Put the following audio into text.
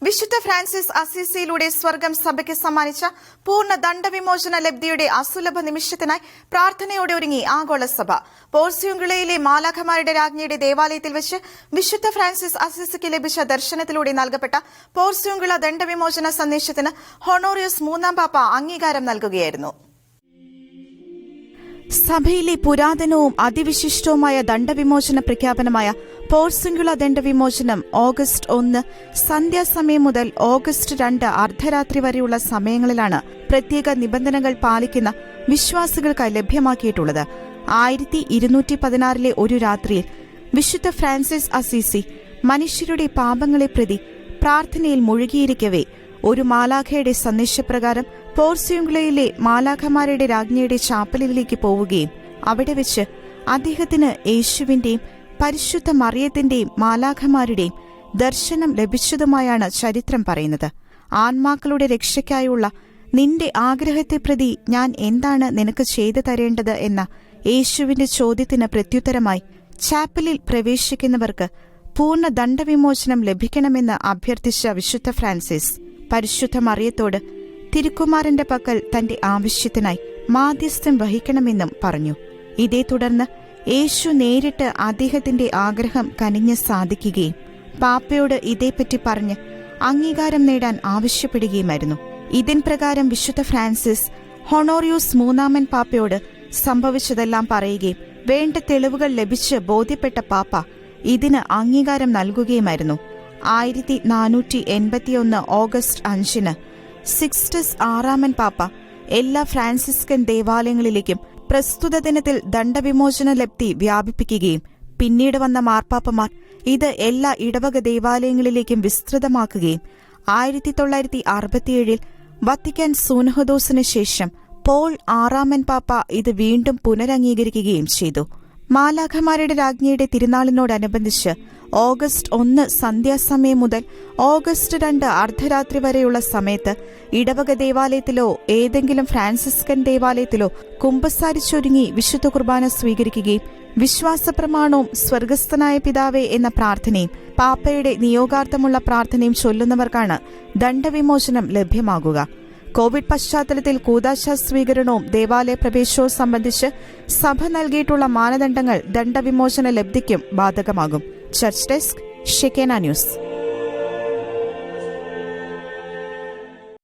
വിശുദ്ധ ഫ്രാൻസിസ് അസീസിയിലൂടെ സ്വർഗം സഭയ്ക്ക് സമ്മാനിച്ച പൂർണ്ണ ദണ്ഡവിമോചന ലബ്ധിയുടെ അസുലഭ നിമിഷത്തിനായി പ്രാർത്ഥനയോടെ ഒരുങ്ങി ആഗോളസഭ. പോർസ്യൂങ്കുളയിലെ മാലാഖമാരുടെ രാജ്ഞിയുടെ ദേവാലയത്തിൽ വെച്ച് വിശുദ്ധ ഫ്രാൻസിസ് അസീസിക്ക് ലഭിച്ച ദർശനത്തിലൂടെ നൽകപ്പെട്ട പോർസ്യൂങ്കുള ദണ്ഡവിമോചന സന്ദേശത്തിന് ഹൊണോറിയോസ് മൂന്നാം പാപ്പ അംഗീകാരം നൽകുകയായിരുന്നു. സഭയിലെ പുരാതനവും അതിവിശിഷ്ടവുമായ ദണ്ഡവിമോചന പ്രഖ്യാപനമായ പോർസ്യൂങ്കുള ദണ്ഡവിമോചനം ഓഗസ്റ്റ് 1 സന്ധ്യാസമയം മുതൽ ഓഗസ്റ്റ് 2 അർദ്ധരാത്രി വരെയുള്ള സമയങ്ങളിലാണ് പ്രത്യേക നിബന്ധനകൾ പാലിക്കുന്ന വിശ്വാസികൾക്ക് ലഭ്യമാക്കിയിട്ടുള്ളത്. 1216 ഒരു രാത്രിയിൽ വിശുദ്ധ ഫ്രാൻസിസ് അസീസി മനുഷ്യരുടെ പാപങ്ങളെ പ്രതി പ്രാർത്ഥനയിൽ മുഴുകിയിരിക്കവേ ഒരു മാലാഖയുടെ സന്ദേശപ്രകാരം പോർസ്യൂങ്കുളയിലെ മാലാഖമാരുടെ രാജ്ഞിയുടെ ചാപ്പലിലേക്ക് പോവുകയും അവിടെ വെച്ച് അദ്ദേഹത്തിന് യേശുവിന്റെയും പരിശുദ്ധ മറിയത്തിന്റെയും മാലാഖമാരുടെയും ദർശനം ലഭിച്ചതുമായാണ് ചരിത്രം പറയുന്നത്. ആത്മാക്കളുടെ രക്ഷയ്ക്കായുള്ള നിന്റെ ആഗ്രഹത്തെ പ്രതി ഞാൻ എന്താണ് നിനക്ക് ചെയ്തു തരേണ്ടത് എന്ന യേശുവിന്റെ ചോദ്യത്തിന് പ്രത്യുത്തരമായി ചാപ്പലിൽ പ്രവേശിക്കുന്നവർക്ക് പൂർണ്ണ ദണ്ഡവിമോചനം ലഭിക്കണമെന്ന് അഭ്യർത്ഥിച്ച വിശുദ്ധ ഫ്രാൻസിസ് പരിശുദ്ധ മറിയത്തോട് തിരുക്കുമാരന്റെ പക്കൽ തന്റെ ആവശ്യത്തിനായി മാധ്യസ്ഥം വഹിക്കണമെന്നും പറഞ്ഞു. ഇതേ തുടർന്ന് യേശു നേരിട്ട് അദ്ദേഹത്തിന്റെ ആഗ്രഹം കനിഞ്ഞ് സാധിക്കുകയും പാപ്പയോട് ഇതേപ്പറ്റി പറഞ്ഞ് അംഗീകാരം നേടാൻ ആവശ്യപ്പെടുകയുമായിരുന്നു. ഇതിൻ പ്രകാരം വിശുദ്ധ ഫ്രാൻസിസ് ഹൊണോറിയോസ് മൂന്നാമൻ പാപ്പയോട് സംഭവിച്ചതെല്ലാം പറയുകയും വേണ്ട തെളിവുകൾ ലഭിച്ച് ബോധ്യപ്പെട്ട പാപ്പ ഇതിന് അംഗീകാരം നൽകുകയുമായിരുന്നു. 1481 ഓഗസ്റ്റ് 5 സിക്സ്റ്റസ് ആറാമൻ പാപ്പ എല്ലാ ഫ്രാൻസിസ്കൻ ദേവാലയങ്ങളിലേക്കും പ്രസ്തുത ദിനത്തിൽ ദണ്ഡവിമോചന ലബ്ധി വ്യാപിപ്പിക്കുകയും പിന്നീട് വന്ന മാർപ്പാപ്പമാർ ഇത് എല്ലാ ഇടവക ദേവാലയങ്ങളിലേക്കും വിസ്തൃതമാക്കുകയും 1967 വത്തിക്കാൻ സൂനഹദോസിന് ശേഷം പോൾ ആറാമൻ പാപ്പ ഇത് വീണ്ടും പുനരംഗീകരിക്കുകയും ചെയ്തു. മാലാഖമാരുടെ രാജ്ഞിയുടെ തിരുനാളിനോടനുബന്ധിച്ച് ഓഗസ്റ്റ് 1 സന്ധ്യാസമയം മുതൽ ഓഗസ്റ്റ് 2 അർദ്ധരാത്രി വരെയുള്ള സമയത്ത് ഇടവക ദേവാലയത്തിലോ ഏതെങ്കിലും ഫ്രാൻസിസ്കൻ ദേവാലയത്തിലോ കുമ്പസാരിച്ചൊരുങ്ങി വിശുദ്ധ കുർബാന സ്വീകരിക്കുകയും വിശ്വാസപ്രമാണവും സ്വർഗസ്ഥനായ പിതാവേ എന്ന പ്രാർത്ഥനയും പാപ്പയുടെ നിയോഗാർത്ഥമുള്ള പ്രാർത്ഥനയും ചൊല്ലുന്നവർക്കാണ് ദണ്ഡവിമോചനം ലഭ്യമാകുക. കോവിഡ് പശ്ചാത്തലത്തിൽ കൂദാശ സ്വീകരണവും ദേവാലയ പ്രവേശവും സംബന്ധിച്ച് സഭ നൽകിയിട്ടുള്ള മാനദണ്ഡങ്ങൾ ദണ്ഡവിമോചന ലബ്ധിക്കും ബാധകമാകും. Church desk, Shekinah news.